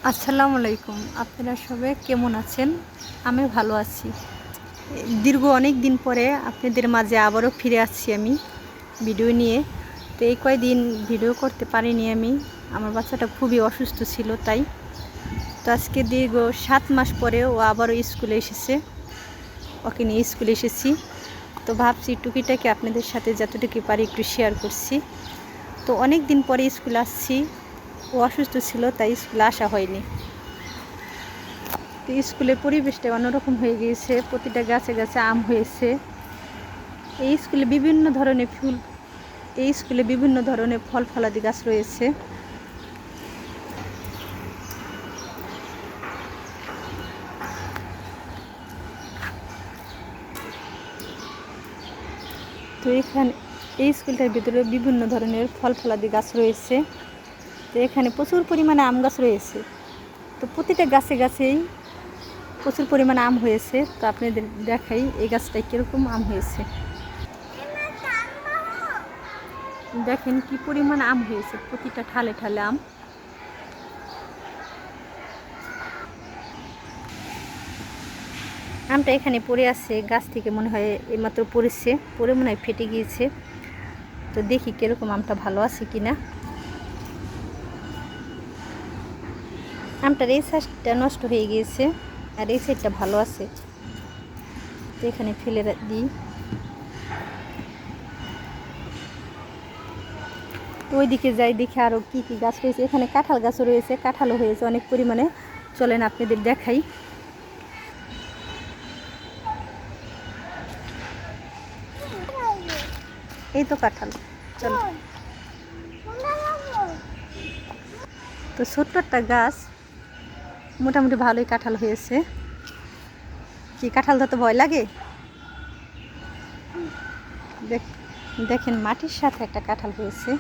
আসসালামু আলাইকুম। আপনারা সবাই কেমন আছেন? আমি ভালো আছি। দীর্ঘ অনেক দিন পরে আপনাদের মাঝে আবারও ফিরে আসছি আমি ভিডিও নিয়ে। তো এই কয়দিন ভিডিও করতে পারিনি আমি। আমার বাচ্চাটা খুবই অসুস্থ ছিল তাই। তো আজকে দীর্ঘ 7 মাস পরে ও আবারও স্কুলে এসেছে। ওকে নিয়ে স্কুলে এসেছি। তো ভাবছি টুকিটাকি আপনাদের সাথে যতটুকু পারি একটু শেয়ার করছি। তো অনেক দিন পরে স্কুলে আসছি। ও অসুস্থ ছিল তাই স্কুলে আসা হয়নি। তো স্কুলের পরিবেশটা অন্যরকম হয়ে গিয়েছে, প্রতিটা গাছে গাছে আম হয়েছে। এই স্কুলে বিভিন্ন ধরনের ফল ফলাদি গাছ রয়েছে। তো এই স্কুলটার ভিতরে বিভিন্ন ধরনের ফল ফলাদি গাছ রয়েছে। তো এখানে প্রচুর পরিমাণে আম গাছ রয়েছে। তো প্রতিটা গাছে গাছেই প্রচুর পরিমাণে আম হয়েছে। তো আপনাদের দেখাই এই গাছটায় কীরকম আম হয়েছে। দেখেন কি পরিমাণ আম হয়েছে, প্রতিটা ঠালে ঠালে আম। আমটা এখানে পড়ে আছে, গাছ থেকে মনে হয় এইমাত্র পড়েছে, পড়ে মনে হয় ফেটে গিয়েছে। তো দেখি কীরকম আমটা ভালো আছে কি না। আমটার এই সাইডটা নষ্ট হয়ে গিয়েছে আর এই সাইডটা ভালো আছে। তো এখানে ফেলে দিই। তো ওইদিকে যাই, দেখি আরও কী কী গাছ রয়েছে। এখানে কাঁঠাল গাছও রয়েছে, কাঁঠালও হয়েছে অনেক পরিমাণে। চলেন আপনাদের দেখাই। এই তো কাঁঠাল, চলো। তো ছোট্ট একটা গাছ, মোটামুটি ভালোই কাঁঠাল হয়েছে। কি কাঁঠাল ধরতে ভয় লাগে? দেখেন মাটির সাথে একটা কাঁঠাল হয়েছে।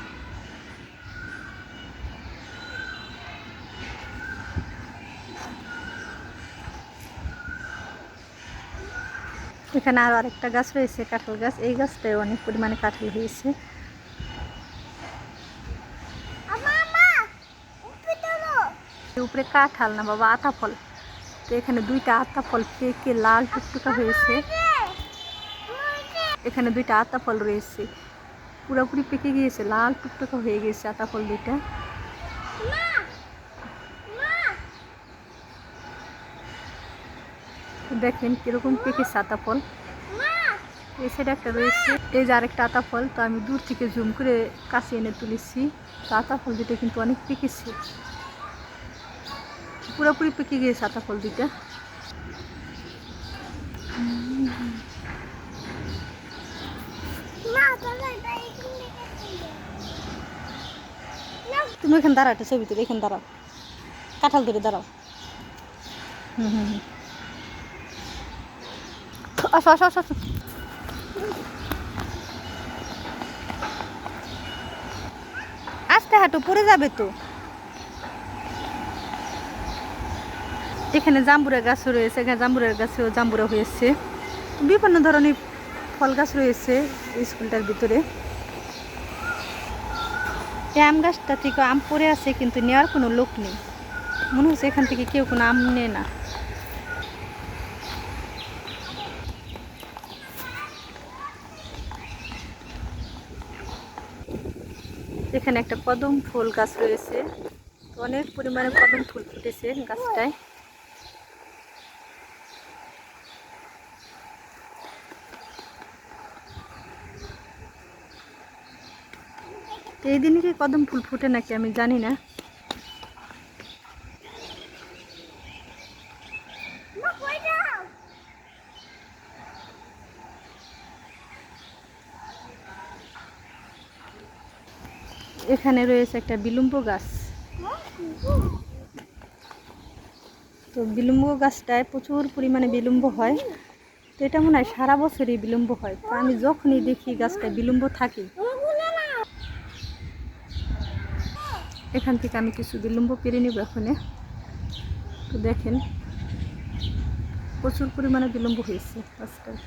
এখানে আরও আরেকটা গাছ রয়েছে, কাঁঠাল গাছ। এই গাছটায় অনেক পরিমাণে কাঁঠাল হয়েছে। উপরে কাঁঠাল না বাবা, আতা ফল। তো এখানে দুইটা আতা ফল পেকে লাল টুকটুকা হয়েছে। এখানে দুইটা আতা ফল রয়েছে, পুরোপুরি পেকে গিয়েছে, লাল টুকটুকা হয়ে গেছে আতা ফল দুইটা। দেখেন কিরকম পেকেছে আতা ফল। এই সাইডে একটা রয়েছে, এই যে আরেকটা আতা ফল। তো আমি দূর থেকে জুম করে কাছে এনে তুলেছি। তো আতা ফল দুটো কিন্তু অনেক পেকেছে, পুরোপুরি পেকে গিয়েছে আতা ফল দুইটা। তুমি এখানে দাঁড়াও, একটা ছবি তুলে এখানে দাঁড়াও, কাঁঠাল ধরে দাঁড়াও। আসো আসো আসো। আস্তে হাঁটো, পড়ে যাবে তো। এখানে জাম্বুরা গাছও রয়েছে, এখানে জাম্বুরার গাছেও জাম্বুরা হয়েছে। বিভিন্ন ধরনের ফল গাছ রয়েছে স্কুলটার ভিতরে। এই আম গাছটা থেকে আম পড়ে আছে, কিন্তু নেওয়ার কোনো লোক নেই। মনে হচ্ছে এখান থেকে কেউ কোনো আম নেয় না। এখানে একটা কদম ফুল গাছ রয়েছে, অনেক পরিমাণে কদম ফুল ফুটেছে গাছটায়। এই দিনে কি কদম ফুল ফুটে নাকি আমি জানি না। এখানে রয়েছে একটা বিলম্ব গাছ। তো বিলম্ব গাছটায় প্রচুর পরিমাণে বিলম্ব হয়। তো এটা মনে হয় সারা বছরই বিলম্ব হয়। তো আমি যখনই দেখি গাছটায় বিলম্ব থাকে, এখান থেকে আমি কিছু বিলম্ব পেরে নেব এখানে। তো দেখেন প্রচুর পরিমাণে বিলম্ব হয়েছে গাছটায়।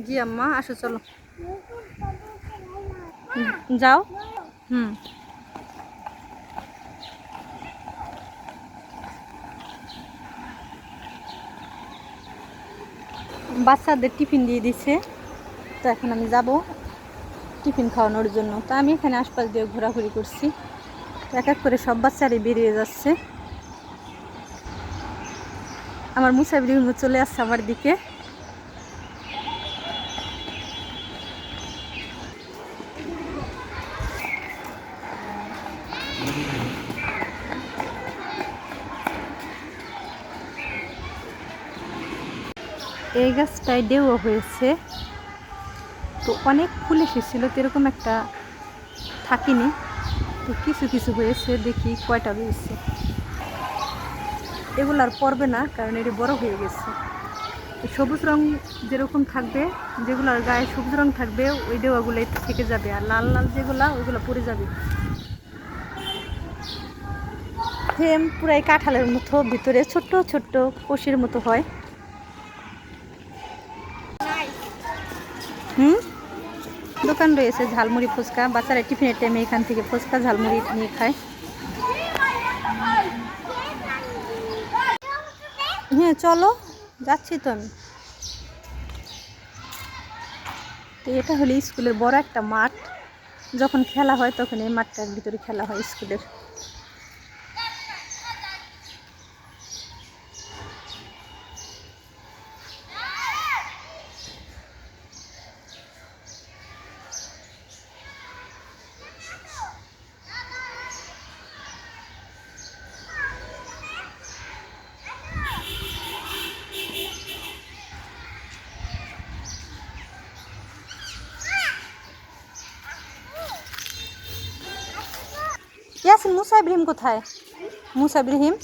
জি আম্মা, আসো চলো। যাও। হুম। বাচ্চাদের টিফিন দিয়ে দিছে, তো এখন আমি যাব টিফিন খাওয়ানোর জন্য। তো আমি এখানে আশপাশ দিয়ে ঘোরাঘুরি করছি, এক এক করে সব বাচ্চারই বেরিয়ে যাচ্ছে। আমার মুসাফির চলে আসছে আমার দিকে। এই গাছটায় ডেউও হয়েছে, তো অনেক ফুল এসেছিল, তো এরকম একটা থাকিনি, তো কিছু কিছু হয়েছে, দেখি কয়টা রয়েছে। এগুলো আর পড়বে না, কারণ এটি বড় হয়ে গেছে। সবুজ রং যেরকম থাকবে, যেগুলোর গায়ে সবুজ রং থাকবে ওই ডেউয়াগুলো থেকে যাবে, আর লাল লাল যেগুলা ওইগুলো পড়ে যাবে। সেম পুরাই কাঁঠালের মতো, ভিতরে ছোট্ট ছোট্ট কষির মতো হয়। দোকান রয়েছে ঝালমুড়ি ফুচকা, বাচ্চারা টিফিনের টাইমে এখান থেকে ফুচকা ঝালমুড়ি নিয়ে খায়। হ্যাঁ চলো, যাচ্ছি তো আমি। তো এটা হলো স্কুলের বড় একটা মাঠ, যখন খেলা হয় তখন এই মাঠটার ভিতরে খেলা হয় স্কুলের। ইয়াসিন, মুসা ইব্রাহিম কোথায়? মুসা ইব্রাহিম